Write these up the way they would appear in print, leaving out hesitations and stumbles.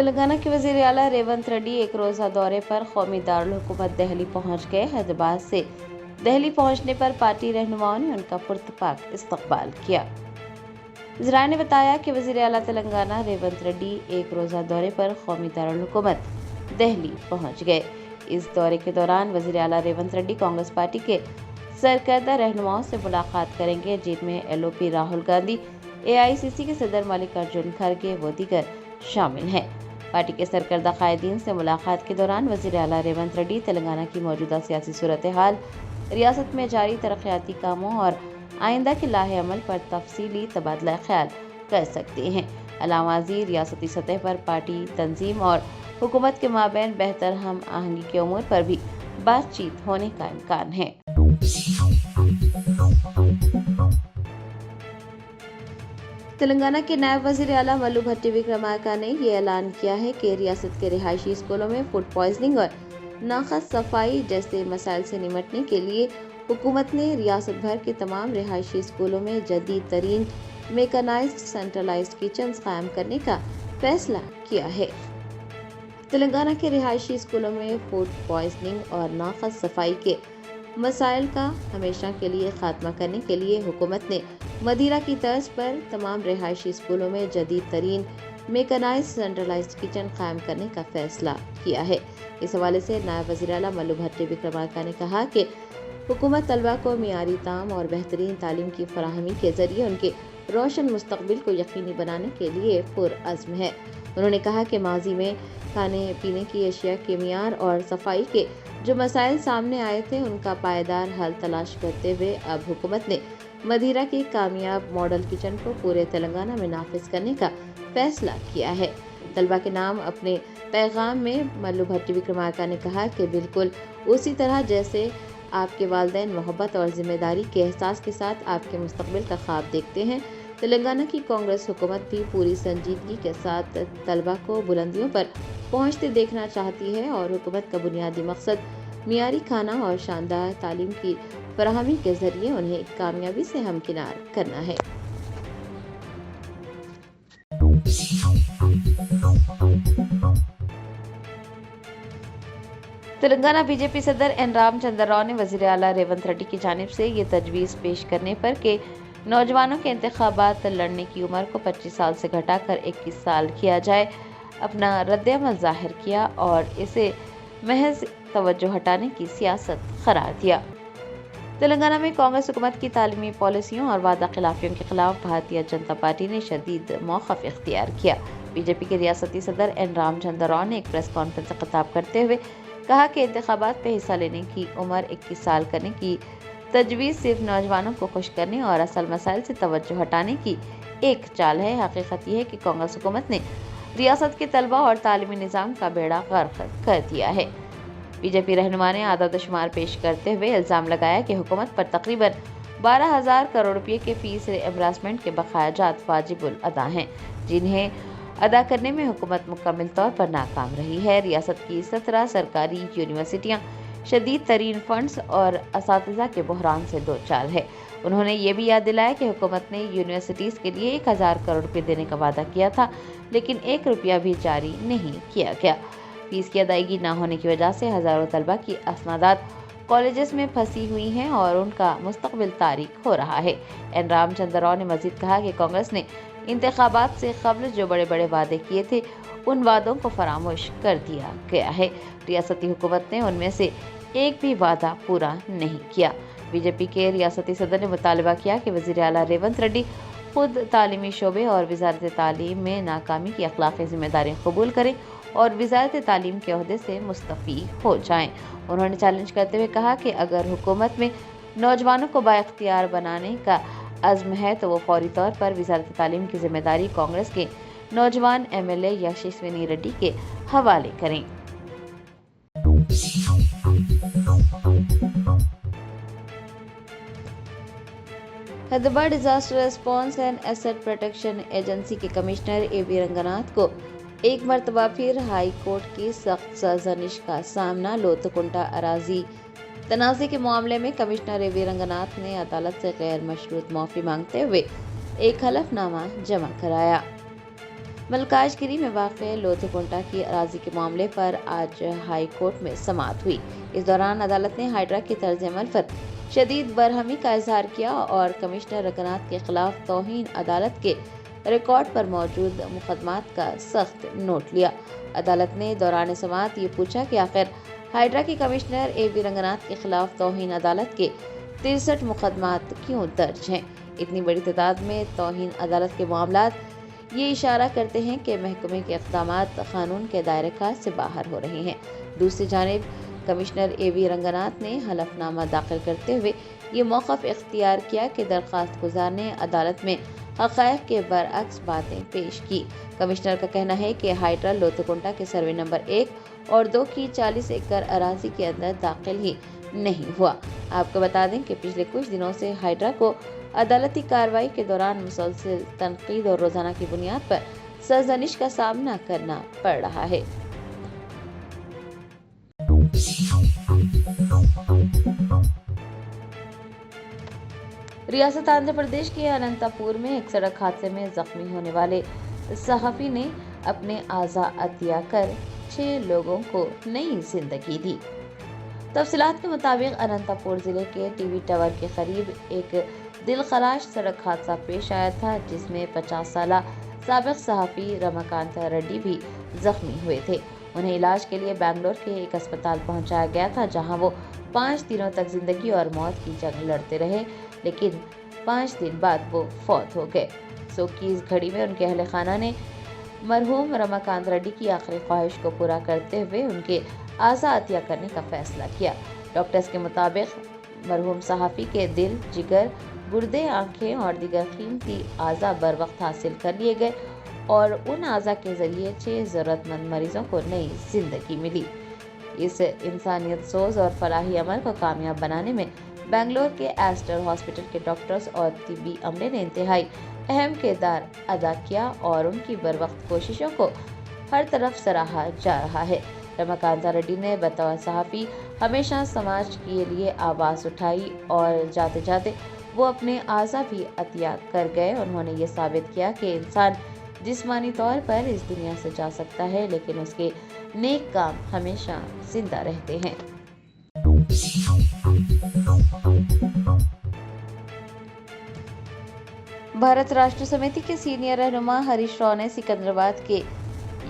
तेलंगाना के वज़ीर आला रेवंत रेड्डी एक रोज़ा दौरे पर कौमी दारुल हुकूमत दिल्ली पहुंच गए। हैदराबाद से दिल्ली पहुंचने पर पार्टी रहनुमाओं ने उनका पुरतपाक इस्तकबाल किया। ज़राए ने बताया कि वज़ीर आला तेलंगाना रेवंत रेड्डी एक रोज़ा दौरे पर कौमी दारुल हुकूमत दिल्ली पहुंच गए। इस दौरे के दौरान वज़ीर आला रेवंत रेड्डी कांग्रेस पार्टी के सरकर्दा रहनुमाओं से मुलाकात करेंगे, जिनमें LOP राहुल गांधी, AICC के सदर मल्लिकार्जुन खड़गे व दीगर शामिल हैं। पार्टी के सरकर्दा कायदीन से मुलाकात के दौरान वज़ीर आला रेवंत रेड्डी तेलंगाना की मौजूदा सियासी सूरत हाल, रियासत में जारी तरक्याती कामों और आइंदा के लाहे अमल पर तफसीली तबादला ख्याल कर सकते हैं। अलावाज़ी रियासती सतह पर पार्टी तंजीम और हुकूमत के माबैन बेहतर हम आहंगी के उमूर पर भी बातचीत होने का इम्कान है। तेलंगाना के नायब वज़ीर आला मल्लू भट्टी विक्रमार्का ने ये ऐलान किया है कि रियासत के रिहायशी स्कूलों में फूड पॉइजनिंग और नाक़स सफाई जैसे मसाइल से निपटने के लिए हुकूमत ने रियासत भर के तमाम रिहायशी स्कूलों में जदीद तरीन मेकनाइज्ड सेंट्रलाइज्ड किचन्स कायम करने का फैसला किया है। तेलंगाना के रिहायशी स्कूलों में फूड पॉइजनिंग और नाक़स सफाई के मसाइल का हमेशा के लिए खात्मा करने के लिए हुकूमत ने मदीरा की तर्ज पर तमाम रिहायशी स्कूलों में जदीद तरीन मेकनाइज्ड सेंट्रलाइज्ड किचन कायम करने का फैसला किया है। इस हवाले से नायब वज़ीर आला मल्लू भट्टी विक्रमार्का ने कहा कि हुकूमत तलबा को मियारी ताम और बेहतरीन तालीम की फराहमी के जरिए उनके रोशन मुस्तकबिल को यकीनी बनाने के लिए पुरअज़्म है। उन्होंने कहा कि माजी में खाने पीने की अशिया के मियार और सफाई के जो मसाइल सामने आए थे, उनका पायदार हल तलाश करते हुए अब हुकूमत ने मदीरा के कामयाब मॉडल किचन को पूरे तेलंगाना में नाफिज करने का फैसला किया है। तलबा के नाम अपने पैगाम में मल्लू भट्टी विक्रमार्का ने कहा कि बिल्कुल उसी तरह जैसे आपके वालिदैन मोहब्बत और जिम्मेदारी के एहसास के साथ आपके मुस्तकबिल का ख्वाब देखते हैं, तेलंगाना की कांग्रेस हुकूमत भी पूरी संजीदगी के साथ तलबा को बुलंदियों पर पहुंचते देखना चाहती है और हुकूमत का बुनियादी मकसद मियारी खाना और शानदार तालीम की फराहमी के जरिए उन्हें कामयाबी से हमकिनार करना है। तेलंगाना बीजेपी सदर एन रामचंद्र राव ने वज़ीर आला रेवंत रेड्डी की जानिब से ये तजवीज़ पेश करने पर कि नौजवानों के इंतखाबात लड़ने की उम्र को 25 साल से घटाकर 21 साल किया जाए, अपना रद्द-ए-अमल ज़ाहिर किया और इसे महज तवज्जो हटाने की सियासत करार दिया। तेलंगाना में कांग्रेस हुकूमत की तालीमी पॉलिसियों और वादा खिलाफियों के खिलाफ भारतीय जनता पार्टी ने शदीद मौक़िफ़ इख्तियार किया। बीजेपी के रियासती सदर एन रामचंद्र राव ने एक प्रेस कॉन्फ्रेंस से खिताब करते हुए कहा कि इंतखाबात में हिस्सा लेने की उम्र 21 साल करने की तजवीज़ सिर्फ नौजवानों को खुश करने और असल मसाइल से तवज्जो हटाने की एक चाल है। हकीकत यह है कि कांग्रेस हुकूमत ने रियासत के तलबा और तालीमी निज़ाम का बेड़ा गर्क कर दिया है। बीजेपी रहनुमा ने आदाद शुमार पेश करते हुए इल्ज़ाम लगाया कि हुकूमत पर तकरीबन 12,000 करोड़ रुपये के फीस एम्बरासमेंट के बकायाजात वाजिबुल अदा हैं, जिन्हें अदा करने में हुकूमत मुकम्मल तौर पर नाकाम रही है। रियासत की 17 सरकारी यूनिवर्सिटियाँ शदीद तरीन फंड्स और असातिज़ा के बहरान से दो चार है। उन्होंने ये भी याद दिलाया कि हुकूमत ने यूनिवर्सिटीज़ के लिए 1,000 करोड़ रुपये देने का वादा किया था, लेकिन 1 रुपया भी जारी नहीं किया गया। फीस की अदायगी न होने की वजह से हज़ारों तलबा की असनादात कॉलेजेस में फंसी हुई हैं और उनका मुस्तकबिल तारीक हो रहा है। एन रामचंद्र राव ने मजीद कहा कि कांग्रेस ने इंतखाबात से कबल जो बड़े बड़े वादे किए थे, उन वादों को फरामोश कर दिया गया है। रियासती हुकूमत ने उनमें से एक भी वादा पूरा नहीं किया। बीजेपी के रियासती सदर ने मुतालबा किया कि वज़ीर आला रेवंत रेड्डी खुद तालीमी शोबे और वज़ारत तालीम में नाकामी की अखलाक़ी जिम्मेदारी कबूल करें और वज़ारत तालीम के ओहदे से मुस्तफ़ी हो जाएं। उन्होंने चैलेंज करते हुए कहा कि अगर हुकूमत में नौजवानों को बाइख्तियार बनाने का अज़्म है तो वो फौरी तौर पर वज़ारत तालीम की जिम्मेदारी कांग्रेस के नौजवान MLA यशस्विनी रेड्डी के हवाले करें। Hyderabad disaster response and asset protection agency के कमिश्नर AB रंगनाथ को एक मरतबा फिर हाई कोर्ट की सख्त सरजनिश का सामना। लोथकुंटा अराजी तनाज़े के मामले में कमिश्नर AB रंगनाथ ने अदालत से गैर मशरूत माफ़ी मांगते हुए एक हलफनामा जमा कराया। मलकाज गिरी में वाक़ लोथीकुंटा की अराजी के मामले पर आज हाई कोर्ट में समाअत हुई। इस दौरान अदालत ने हाइड्रा की तर्ज अमल पर शदीद बरहमी का इजहार किया और कमिश्नर रकनात के खिलाफ तौहीन अदालत के रिकॉर्ड पर मौजूद मुकदमात का सख्त नोट लिया। अदालत ने दौरान समाअत ये पूछा कि आखिर हाइड्रा की कमिश्नर AB रंगनाथ के खिलाफ तौहीन अदालत के 63 मुकदमात क्यों दर्ज हैं। इतनी बड़ी तादाद में तौहीन अदालत के मामलात ये इशारा करते हैं कि महकमे के इक़दामात कानून के दायरे कार से बाहर हो रहे हैं। दूसरी जानिब कमिश्नर AB रंगनाथ ने हलफनामा दाखिल करते हुए ये मौक़िफ़ इख्तियार किया कि दरख्वास्त गुज़ार ने अदालत में हक़ाइक़ के बरअक्स बातें पेश की। कमिश्नर का कहना है कि हाइड्रा लोथीकुंटा के सर्वे नंबर 1 और 2 की 40 एकड़ अराजी के अंदर दाखिल ही नहीं हुआ। आपको बता दें कि पिछले कुछ दिनों से हाइड्रा को अदालती कार्रवाई के दौरान मुसलसल तनकीद और रोजाना की बुनियाद पर सरजनिश का सामना करना पड़ रहा है। रियासत आंध्र प्रदेश के अनंतपुर में एक सड़क हादसे में जख्मी होने वाले सहाफी ने अपने आज़ा अतिया कर 6 लोगों को नई जिंदगी दी। तफसीलात के मुताबिक अनंतपुर जिले के टीवी टावर के करीब एक दिलखराश सड़क हादसा पेश आया था, जिसमें 50 साला साबिक सहाफी रमाकांत रेड्डी भी जख्मी हुए थे। उन्हें इलाज के लिए बेंगलोर के एक अस्पताल पहुंचाया गया था, जहां वो 5 दिनों तक जिंदगी और मौत की जंग लड़ते रहे, लेकिन 5 दिन बाद वो फौत हो गए। सो की इस घड़ी में उनके अहले खाना ने मरहूम रमाकांत रेड्डी की आखिरी ख्वाहिश को पूरा करते हुए उनके आज़ा अतिया करने का फैसला किया। डॉक्टर्स के मुताबिक मरहूम सहाफी के दिल, जिगर, गुर्दे, आंखें और दीगर कीमती आज़ा बर वक्त हासिल कर लिए गए और उन आज़ा के जरिए 6 ज़रूरतमंद मरीजों को नई जिंदगी मिली। इस इंसानियत सोज और फलाही अमल को कामयाब बनाने में बेंगलोर के एस्टर हॉस्पिटल के डॉक्टर्स और तिब्बी अमले ने इंतहाई अहम किरदार अदा किया और उनकी बर वक्त कोशिशों को हर तरफ सराहा जा रहा है। रमाकांत रेड्डी ने बतौर सहाफ़ी हमेशा समाज के लिए आवाज़ उठाई और जाते जाते वो अपने आज़ा भी अतिया कर गए। उन्होंने ये साबित किया कि इंसान जिस्मानी तौर पर इस दुनिया से जा सकता है, लेकिन उसके नेक काम हमेशा जिंदा रहते हैं। भारत राष्ट्र समिति के सीनियर रहनुमा हरीश राव ने सिकंदराबाद के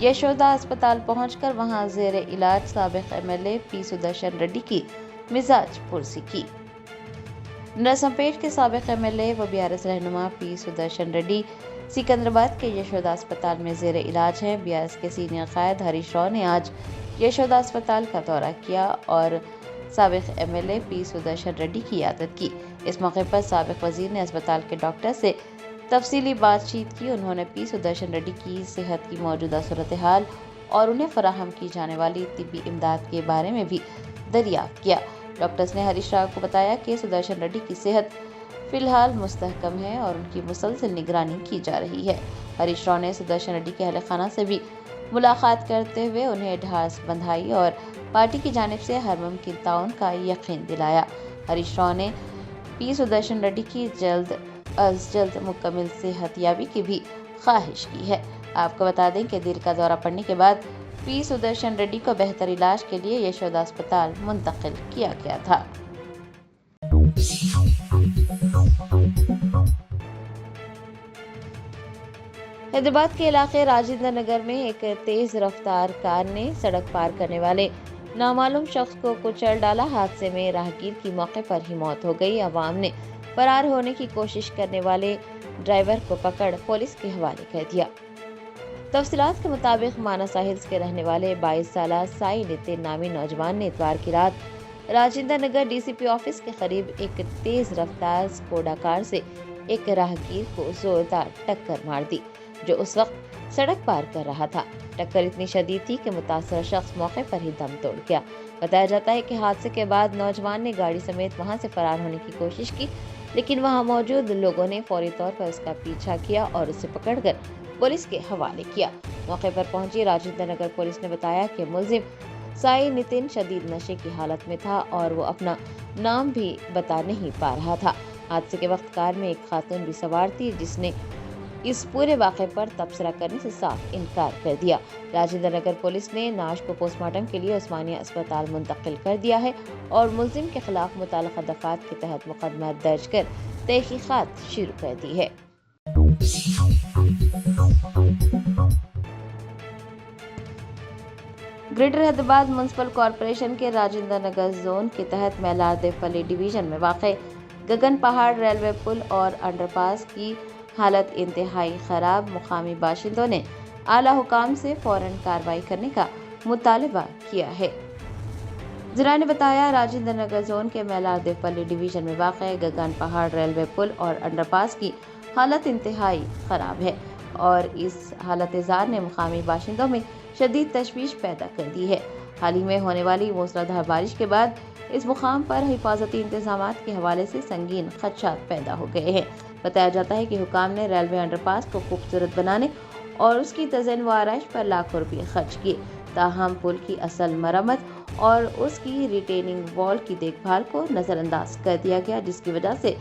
यशोदा अस्पताल पहुंचकर वहां जेर इलाज साबिक MLA P सुदर्शन रेड्डी की मिजाज पुरसी की। नरसंपेट के साबिक MLA व BRS रहनुमा P सुदर्शन रेड्डी सिकंदराबाद के यशोदा अस्पताल में जेर इलाज हैं। BRS के सीनियर कायद हरीश राव ने आज यशोदा अस्पताल का दौरा किया और साबिक MLA P सुदर्शन रेड्डी की इयादत की। इस मौके पर साबिक वजीर ने अस्पताल के डॉक्टर से तफसीली बातचीत की। उन्होंने P सुदर्शन रेड्डी की सेहत की मौजूदा सूरत हाल और उन्हें फराहम की जाने वाली तिब्बी इमदाद के बारे में भी दरियाफ्त किया। डॉक्टर्स ने हरीश राव को बताया कि सुदर्शन रेड्डी की सेहत फिलहाल मुस्तहकम है और उनकी मुसलसल निगरानी की जा रही है। हरीश राव ने सुदर्शन रेड्डी के अहले खाना से भी मुलाकात करते हुए उन्हें ढास बंधाई और पार्टी की जानिब से हर मुमकिन ताउन का यकीन दिलाया। हरीश राव ने P सुदर्शन रेड्डी की जल्द अज जल्द मुकम्मल सेहतयाबी की भी ख्वाहिश की है। आपको बता दें कि दिल का दौरा पड़ने के बाद P सुदर्शन रेड्डी को बेहतर इलाज के लिए यशोदा अस्पताल मुंतकिल किया गया था। हैदराबाद के इलाके राजेंद्र नगर में एक तेज रफ्तार कार ने सड़क पार करने वाले नामालूम शख्स को कुचल डाला। हादसे में राहगीर की मौके पर ही मौत हो गई। अवाम ने फरार होने की कोशिश करने वाले ड्राइवर को पकड़ पुलिस के हवाले कर दिया। तफसीलात के मुताबिक मानसा हिल्स के रहने वाले 22 साला साई नितिन नामी नौजवान ने इतवार की रात राजेंद्र नगर DCP ऑफिस के करीब एक तेज रफ्तार स्कोडा कार से एक राहगीर को जोरदार टक्कर मार दी, जो उस वक्त सड़क पार कर रहा था। टक्कर इतनी शदीद थी कि मुतासर शख्स मौके पर ही दम तोड़ गया। बताया जाता है कि हादसे के बाद नौजवान ने गाड़ी समेत वहां से फरार होने की कोशिश की, लेकिन वहां मौजूद लोगों ने फौरी तौर पर उसका पीछा किया और उसे पकड़कर पुलिस के हवाले किया। मौके पर पहुंची राजेंद्र नगर पुलिस ने बताया कि मुलजिम साई नितिन शदीद नशे की हालत में था और वो अपना नाम भी बता नहीं पा रहा था। हादसे के वक्त कार में एक खातून भी सवार थी, जिसने इस पूरे वाक़े पर तबसरा करने से साफ इनकार कर दिया। राजेंद्र नगर पुलिस ने नाश को पोस्टमार्टम के लिए उस्मानिया अस्पताल मुंतकिल कर दिया है और मुलजिम के खिलाफ मुताल्लिक़ा दफ़ात के तहत मुकदमा दर्ज कर तहक़ीक़ात शुरू कर दी है। ग्रेटर हैदराबाद म्युनिसिपल कॉरपोरेशन के राजेंद्र नगर जोन के तहत मेलार देवपल्ली डिवीजन में वाक़े गगन पहाड़ रेलवे पुल और अंडरपास की हालत इंतहाई ख़राब। मुकामी बाशिंदों ने आला हुकाम से फ़ौरन कार्रवाई करने का मुतालबा किया है। ज़रा ने बताया, राजेंद्र नगर जोन के मेलार देवपल्ली डिवीजन में वाक़े गगन पहाड़ रेलवे पुल और अंडरपास की हालत इंतहाई ख़राब है और इस हालत-ए-ज़ार ने मुकामी बाशिंदों में शदीद तशवीश पैदा कर दी है। हाल ही में होने वाली मूसलाधार बारिश के बाद इस मुकाम पर हिफाजती इंतजामात के हवाले से संगीन खदशात पैदा हो गए हैं। बताया जाता है कि हुकाम ने रेलवे अंडरपास को खूबसूरत बनाने और उसकी तज़यीन व आराइश पर लाखों रुपये खर्च किए, ताहम पुल की असल मरम्मत और उसकी रिटेनिंग वॉल की देखभाल को नज़रअंदाज कर दिया गया, जिसकी वजह से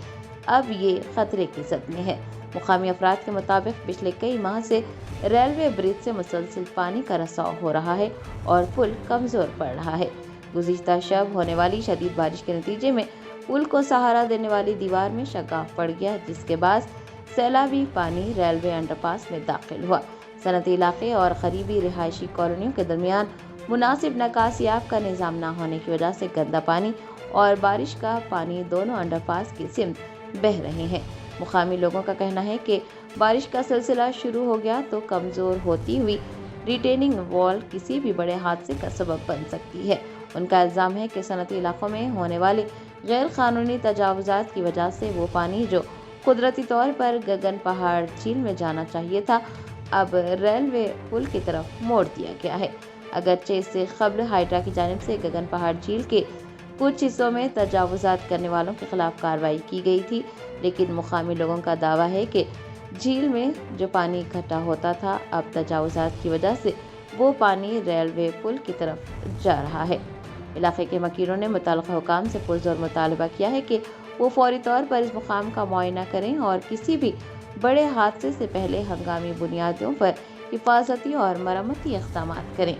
अब ये खतरे की ज़द में है। मुकामी अफराद के मुताबिक पिछले कई माह से रेलवे ब्रिज से मुसलसल पानी का रसाव हो रहा है और पुल कमज़ोर पड़ रहा है। गुज़िश्ता शब होने वाली शदीद बारिश के नतीजे में पुल को सहारा देने वाली दीवार में शगाफ पड़ गया, जिसके बाद सैलाबी पानी रेलवे अंडरपास में दाखिल हुआ। सनती इलाके और करीबी रिहायशी कॉलोनियों के दरमियान मुनासिब नकासियाब का निज़ाम न होने की वजह से गंदा पानी और बारिश का पानी दोनों अंडरपास की सिमत बह रहे हैं। मुकामी लोगों का कहना है कि बारिश का सिलसिला शुरू हो गया तो कमज़ोर होती हुई रिटेनिंग वॉल किसी भी बड़े हादसे का सबब बन सकती है। उनका इल्ज़ाम है कि सनती इलाकों में होने वाले गैर कानूनी तजावुज़ात की वजह से वो पानी जो कुदरती तौर पर गगन पहाड़ झील में जाना चाहिए था, अब रेलवे पुल की तरफ मोड़ दिया गया है। अगरचे इससे क़ब्ल हाइड्रा की जानिब से गगन पहाड़ झील के कुछ हिस्सों में तजावुज़ात करने वालों के खिलाफ कार्रवाई की गई थी, लेकिन मुकामी लोगों का दावा है कि झील में जो पानी इकट्ठा होता था, अब तजावुज़ात की वजह से वो पानी रेलवे पुल की तरफ जा रहा है। इलाके के मकीरों ने मुताल्लिक़ा हुकाम से पुरज़ोर मुतालबा किया है कि वो फौरी तौर पर इस मुकाम का मुआयना करें और किसी भी बड़े हादसे से पहले हंगामी बुनियादों पर हिफाजती और मरम्मती इक़दाम करें।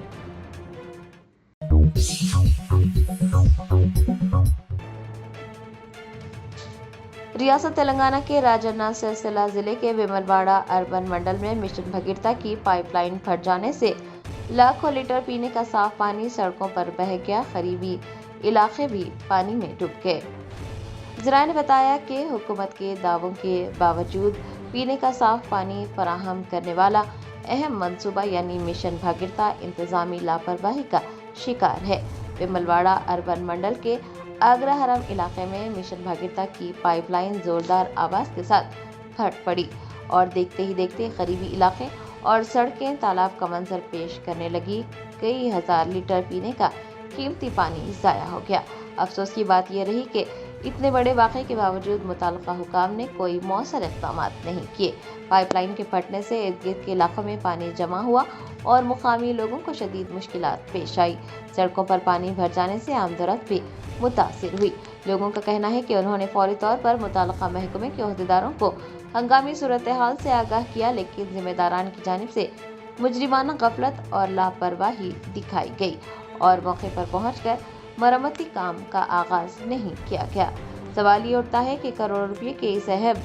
रियासत तेलंगाना के राजन्ना सिलसिला जिले के विमलवाड़ा अर्बन मंडल में मिशन भगीरथा की पाइपलाइन फट जाने से लाखों लीटर पीने का साफ पानी सड़कों पर बह गया। करीबी इलाके भी पानी में डूब गए। ज़रा ने बताया कि हुकूमत के दावों के बावजूद पीने का साफ पानी फराहम करने वाला अहम मंसूबा यानी मिशन भगीरथा इंतजामी लापरवाही का शिकार है। विमलवाड़ा अर्बन मंडल के आगरा हरम इलाके में मिशन भगीरथा की पाइपलाइन जोरदार आवाज़ के साथ फट पड़ी और देखते ही देखते करीबी इलाके और सड़कें तालाब का मंजर पेश करने लगी। कई हज़ार लीटर पीने का कीमती पानी ज़ाया हो गया। अफसोस की बात यह रही कि इतने बड़े वाक़े के बावजूद मुताल्लिक़ा हुकाम ने कोई मौसर इक़दाम नहीं किए। पाइपलाइन के फटने से इर्द गिर्द के इलाकों में पानी जमा हुआ और मुकामी लोगों को शदीद मुश्किलात पेश आई। सड़कों पर पानी भर जाने से आमदोरफ्त भी मुतासिर हुई। लोगों का कहना है कि उन्होंने फौरी तौर पर मुताल्लिक़ा महकमे के ओहदेदारों को हंगामी सूरत हाल से आगाह किया, लेकिन जिम्मेदारान की जानिब से मुजरिमाना गफलत और लापरवाही दिखाई गई और मौके पर पहुंचकर मरम्मती काम का आगाज नहीं किया गया। सवाल ये उठता है कि करोड़ों रुपये के इस अहम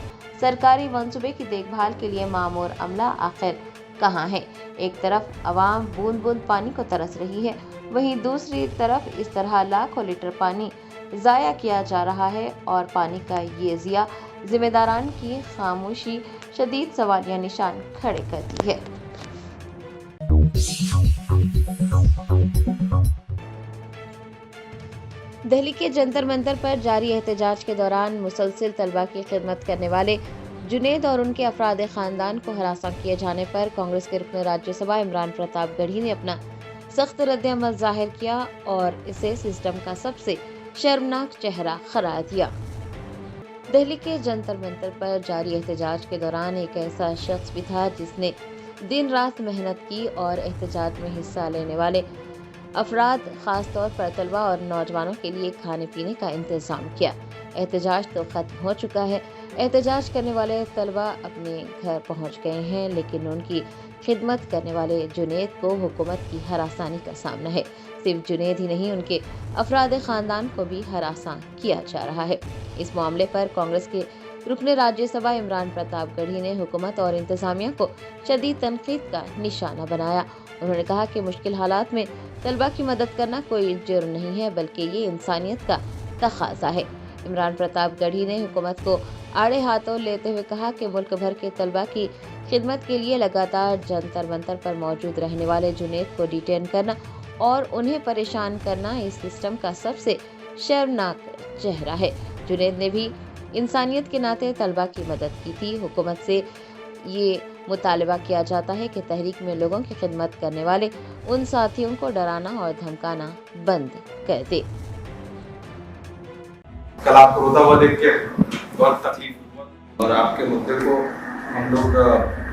सरकारी मंसूबे की देखभाल के लिए मामूर अमला आखिर कहाँ है? एक तरफ अवाम बूंद बूंद पानी को तरस रही है, वहीं दूसरी तरफ इस तरह लाखों लीटर पानी ज़ाया किया जा रहा है और पानी का ये ज़िया जिम्मेदारान की खामोशी शदीद सवालिया निशान खड़े करती है। दिल्ली के जंतर मंतर पर जारी एहतजाज के दौरान मुसलसल तलबा की खिदमत करने वाले जुनेद और उनके अफराद खानदान को हरासा किए जाने पर कांग्रेस के रुकन राज्यसभा इमरान प्रताप गढ़ी ने अपना सख्त रद्द-ए-अमल जाहिर किया और इसे सिस्टम का सबसे शर्मनाक चेहरा करार दिया। दिल्ली के जंतर मंतर पर जारी एहतजाज के दौरान एक ऐसा शख्स भी था जिसने दिन रात मेहनत की और एहतजाज में हिस्सा लेने वाले अफराद खास तौर पर तलबा और नौजवानों के लिए खाने पीने का इंतजाम किया। एहतजाज तो खत्म हो चुका है, احتجاج کرنے والے طلبہ اپنے گھر پہنچ گئے ہیں، لیکن ان کی خدمت کرنے والے جنید کو حکومت کی ہراسانی کا سامنا ہے۔ صرف جنید ہی نہیں، ان کے افراد خاندان کو بھی ہراساں کیا جا رہا ہے۔ اس معاملے پر کانگریس کے رکن راجیہ سبھا عمران پرتاپ گڑھی نے حکومت اور انتظامیہ کو شدید تنقید کا نشانہ بنایا۔ انہوں نے کہا کہ مشکل حالات میں طلبہ کی مدد کرنا کوئی جرم نہیں ہے، بلکہ یہ انسانیت کا تقاضا ہے۔ عمران پرتاپ گڑھی نے حکومت کو آڑے ہاتھوں لیتے ہوئے کہا کہ ملک بھر کے طلبہ کی خدمت کے لیے لگاتار جنتر منتر پر موجود رہنے والے جنید کو ڈیٹین کرنا اور انہیں پریشان کرنا اس سسٹم کا سب سے شرمناک چہرہ ہے۔ جنید نے بھی انسانیت کے ناطے طلبہ کی مدد کی تھی۔ حکومت سے یہ مطالبہ کیا جاتا ہے کہ تحریک میں لوگوں کی خدمت کرنے والے ان ساتھیوں کو ڈرانا اور دھمکانا بند کر دے۔ کل آپ کو روتا ہوا دیکھ کے بہت تکلیف ہوا، اور آپ کے مدعے کو ہم لوگ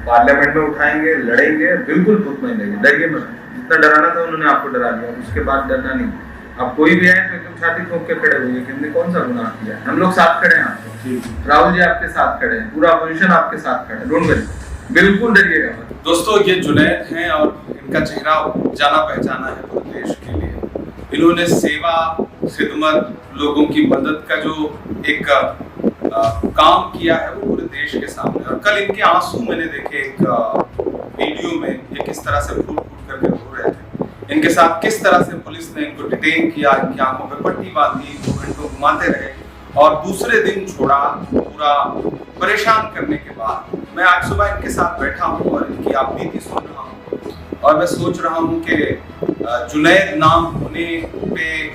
پارلیمنٹ میں اٹھائیں گے، لڑیں گے، بالکل مطمئن رہیے، ڈریے مت۔ جتنا ڈرانا تھا انہوں نے آپ کو ڈرا دیا، اس کے بعد ڈرنا نہیں۔ آپ کوئی بھی آئے تو ایک دم چھاتی ٹھوک کے کھڑے ہوئے کہ ہم نے کون سا گناہ کیا ہے۔ ہم لوگ ساتھ کھڑے ہیں، آپ کو راہل جی آپ کے ساتھ کھڑے ہیں، پورا اپوزیشن آپ کے ساتھ کھڑے ہیں، ڈونٹ وری، بالکل ڈریے گا مت۔ دوستو، یہ جنید ہیں اور ان کا چہرہ جانا پہچانا ہے پورے دیش کے لیے۔ انہوں نے سیوا، خدمت، لوگوں کی مدد کا جو ایک کام کیا ہے وہ پورے دیش کے سامنے، اور کل ان کے آنسو میں نے دیکھے ایک ویڈیو میں، یہ کس طرح سے پھوٹ پھوٹ کر کے رو رہے تھے۔ ان کے ساتھ کس طرح سے پولیس نے ان کو ڈیٹین کیا، ان کی آنکھوں پہ پٹی باندھی، 2 گھنٹوں گھماتے رہے اور دوسرے دن چھوڑا، پورا پریشان کرنے کے بعد۔ میں آج صبح ان کے ساتھ بیٹھا ہوں اور ان کی آپ بیتی سن رہا ہوں، اور میں سوچ رہا ہوں کہ جنید نام ہونے پہ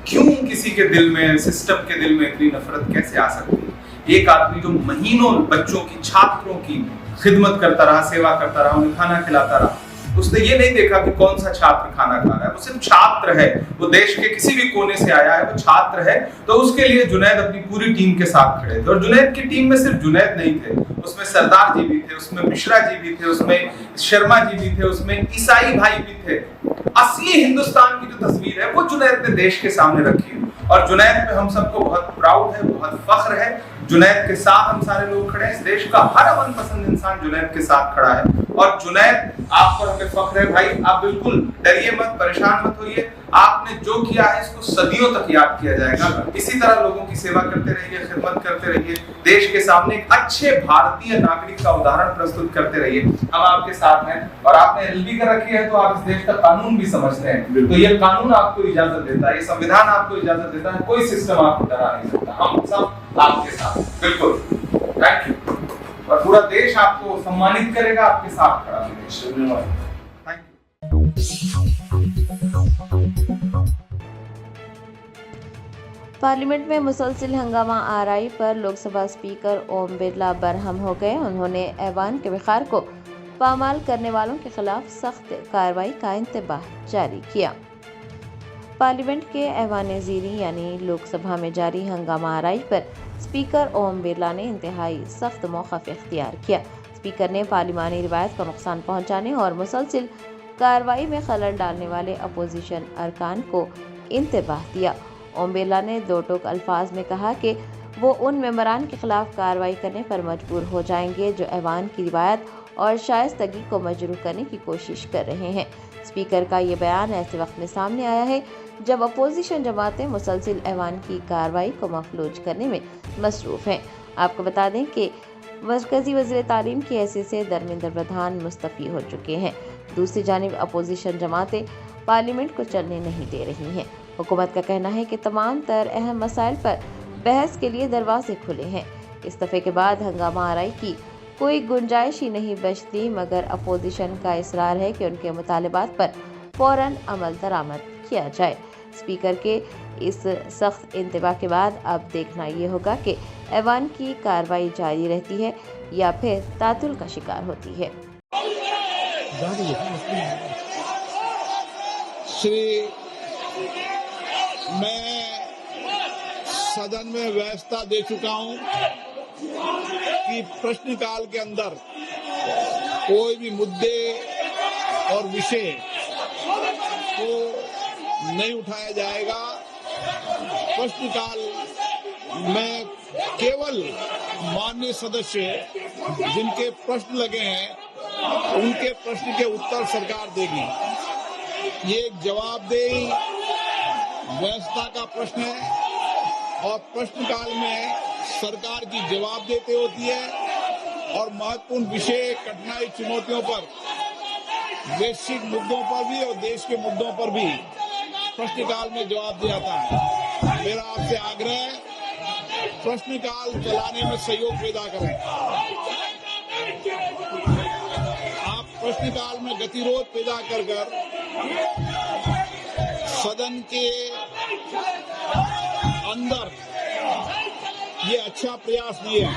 کیوں کسی کے دل میں، سسٹم کے دل میں اتنی نفرت کیسے آ سکتی ہے؟ ایک آدمی جو مہینوں بچوں کی، چھاتروں کی خدمت کرتا رہا، سیوا کرتا رہا، انہیں کھانا کھلاتا رہا، اس نے یہ نہیں دیکھا کہ کون سا چھاتر کھانا کھا رہا ہے، وہ صرف چھاتر ہے، وہ دیش کے کسی بھی کونے سے آیا ہے، وہ چھاتر ہے، تو اس کے لیے جنید اپنی پوری ٹیم کے ساتھ کھڑے تھے۔ اور جنید کی ٹیم میں صرف جنید نہیں تھے، اس میں سردار جی بھی تھے، اس میں مشرا جی بھی تھے، اس میں شرما جی بھی تھے، اس میں عیسائی بھائی بھی تھے۔ اصلی ہندوستان کی جو تصویر ہے وہ جنید نے دیش کے سامنے رکھی، اور جنید پہ ہم سب کو بہت پراؤڈ ہے، بہت فخر ہے۔ جنید کے ساتھ ہم سارے لوگ کھڑے ہیں، اس دیش کا ہر امن پسند انسان جنید کے ساتھ کھڑا ہے، اور جنید آپ پر ہمیں فخر ہے بھائی۔ آپ بالکل ڈریے مت، پریشان مت ہوئیے، آپ نے جو کیا ہے اس کو صدیوں تک یاد کیا جائے گا۔ اسی طرح لوگوں کی سیوا کرتے رہیے، خدمت کرتے رہیے، دیش کے سامنے ایک اچھے بھارتیہ ناگرک کا ادھارن پرستت کرتے رہیے۔ ہم آپ کے ساتھ ہیں، اور آپ نے LLB کر رکھی ہے تو آپ اس دیش کا قانون بھی سمجھتے ہیں، تو یہ قانون آپ کو اجازت دیتا ہے، یہ سمویدھان آپ کو اجازت دیتا ہے، کوئی سسٹم آپ کو ڈرا نہیں سکتا۔ ہم سب آپ کے ساتھ، بالکل، تھینک یو، اور پورا دیش آپ کو سمانت کرے گا، آپ کے ساتھ کھڑا ہے۔ پارلیمنٹ میں مسلسل ہنگامہ آرائی پر لوک سبھا اسپیکر اوم برلا برہم ہو گئے۔ انہوں نے ایوان کے وقار کو پامال کرنے والوں کے خلاف سخت کارروائی کا انتباہ جاری کیا۔ پارلیمنٹ کے ایوان زیریں یعنی لوک سبھا میں جاری ہنگامہ آرائی پر اسپیکر اوم برلا نے انتہائی سخت موقف اختیار کیا۔ اسپیکر نے پارلیمانی روایت کو نقصان پہنچانے اور مسلسل کارروائی میں خلل ڈالنے والے اپوزیشن ارکان کو انتباہ دیا۔ اوم برلا نے 2 ٹوک الفاظ میں کہا کہ وہ ان ممبران کے خلاف کارروائی کرنے پر مجبور ہو جائیں گے جو ایوان کی روایت اور شائستگی کو مجروح کرنے کی کوشش کر رہے ہیں۔ اسپیکر کا یہ بیان ایسے وقت میں سامنے آیا ہے جب اپوزیشن جماعتیں مسلسل ایوان کی کارروائی کو مفلوج کرنے میں مصروف ہیں۔ آپ کو بتا دیں کہ مرکزی وزیر تعلیم کی حیثیت سے دھرمیندر پردھان مستعفی ہو چکے ہیں۔ دوسری جانب اپوزیشن جماعتیں پارلیمنٹ کو چلنے نہیں دے رہی ہیں۔ حکومت کا کہنا ہے کہ تمام تر اہم مسائل پر بحث کے لیے دروازے کھلے ہیں۔ استعفے کے بعد ہنگامہ آرائی کی کوئی گنجائش ہی نہیں بچتی، مگر اپوزیشن کا اصرار ہے کہ ان کے مطالبات پر فوراً عمل درآمد کیا جائے۔ اسپیکر کے اس سخت انتباہ کے بعد اب دیکھنا یہ ہوگا کہ ایوان کی کارروائی جاری رہتی ہے یا پھر تعطل کا شکار ہوتی ہے۔ میں सदन में व्यवस्था दे चुका हूं कि प्रश्नकाल के अंदर कोई भी मुद्दे और विषय को नहीं उठाया जाएगा। प्रश्नकाल में केवल माननीय सदस्य जिनके प्रश्न लगे हैं उनके प्रश्न के उत्तर सरकार देगी। ये एक जवाबदेही व्यवस्था का प्रश्न है और प्रश्नकाल में सरकार की जवाबदेही होती है और महत्वपूर्ण विषय, कठिनाई, चुनौतियों पर, वैश्विक मुद्दों पर भी और देश के मुद्दों पर भी प्रश्नकाल में जवाब दिया जाता है। मेरा आपसे आग्रह है, प्रश्नकाल चलाने में सहयोग पैदा करें। आप प्रश्नकाल में गतिरोध पैदा कर सदन के अंदर ये अच्छा प्रयास नहीं है।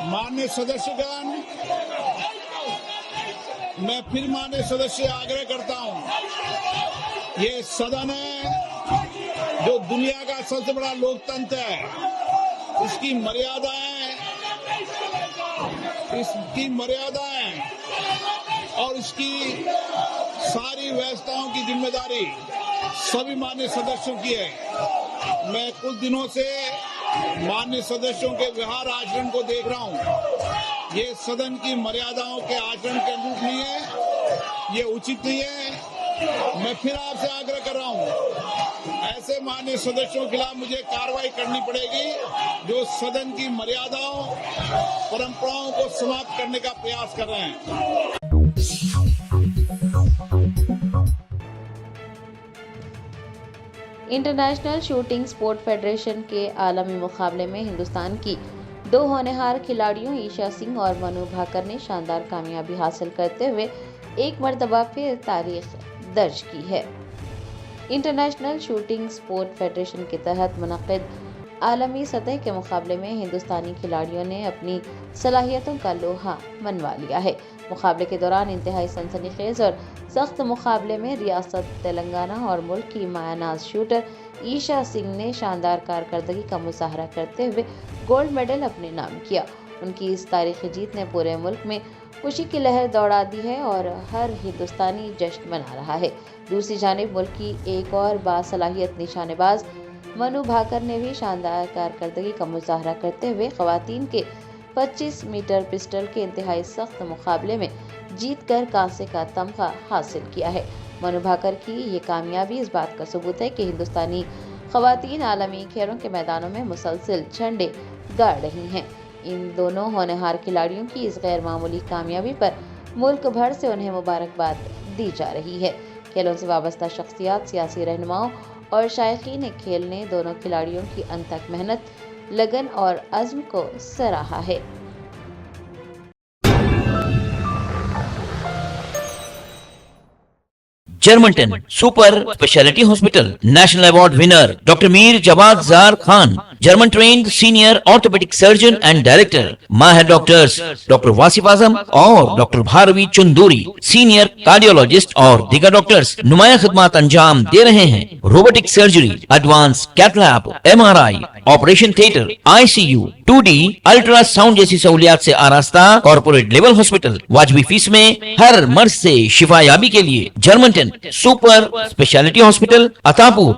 माननीय सदस्यगण, मैं फिर माननीय सदस्य आग्रह करता हूं, ये सदन है जो दुनिया का सबसे बड़ा लोकतंत्र है। इसकी मर्यादाएं और इसकी सारी व्यवस्थाओं की जिम्मेदारी सभी माननीय सदस्यों की है। मैं कुछ दिनों से माननीय सदस्यों के व्यवहार आचरण को देख रहा हूं। ये सदन की मर्यादाओं के आचरण के अनुरूप नहीं है, ये उचित नहीं है। मैं फिर आपसे आग्रह कर रहा हूं, ऐसे माननीय सदस्यों के खिलाफ मुझे कार्रवाई करनी पड़ेगी जो सदन की मर्यादाओं, परंपराओं को समाप्त करने का प्रयास कर रहे हैं। इंटरनेशनल शूटिंग स्पोर्ट फेडरेशन के आलमी मुकाबले में हिंदुस्तान की 2 होनहार खिलाड़ियों ईशा सिंह और मनु भाकर ने शानदार कामयाबी हासिल करते हुए एक मर्तबा फिर तारीख दर्ज की है। इंटरनेशनल शूटिंग स्पोर्ट फेडरेशन के तहत मुनक्किद आलमी सतह के मुकाबले में हिंदुस्तानी खिलाड़ियों ने अपनी सलाहियतों का लोहा मनवा लिया है। मुकाबले के दौरान इंतहाई सनसनीखेज और सख्त मुकाबले में रियासत तेलंगाना और मुल्क की मायानाज शूटर ईशा सिंह ने शानदार कारकर्दगी का मुजाहरा करते हुए गोल्ड मेडल अपने नाम किया। उनकी इस तारीखी जीत ने पूरे मुल्क में खुशी की लहर दौड़ा दी है और हर हिंदुस्तानी जश्न मना रहा है। दूसरी जानिब मुल्क की एक और बासलाहियत निशानेबाज मनु भाकर ने भी शानदार कारकर्दगी का मुजाहरा करते हुए खवातीन के 25 मीटर पिस्टल के इंतहाई सख्त मुकाबले में जीतकर कांसे का तमगा हासिल किया है। मनु भाकर की ये कामयाबी इस बात का सबूत है कि हिंदुस्तानी खवातीन आलमी खेलों के मैदानों में मुसलसल झंडे गाड़ रही हैं। इन दोनों होनहार खिलाड़ियों की इस गैर मामूली कामयाबी पर मुल्क भर से उन्हें मुबारकबाद दी जा रही है। खेलों से वाबस्ता शख्सियात, सियासी रहनुमाओं और शायकीन खेल ने दोनों खिलाड़ियों की अनथक मेहनत, लगन और अज़्म को सराहा है। Germanten super speciality hospital national award winner doctor Mir Jawad Jar Khan, German trained senior orthopaedic surgeon and director, माहिर डॉक्टर्स डॉक्टर वासिफ आजम और doctor Bharvi Chanduri, senior cardiologist और दीगर डॉक्टर्स नुमाया खिदमत अंजाम दे रहे हैं। Robotic surgery, advance cath lab, MRI, operation theatre, ICU, 2D ultrasound जैसी सहूलियात से आरास्ता कॉर्पोरेट लेवल हॉस्पिटल। वाजबी फीस में हर मर्ज से शिफायाबी के लिए Germanton super speciality hospital, Attapur.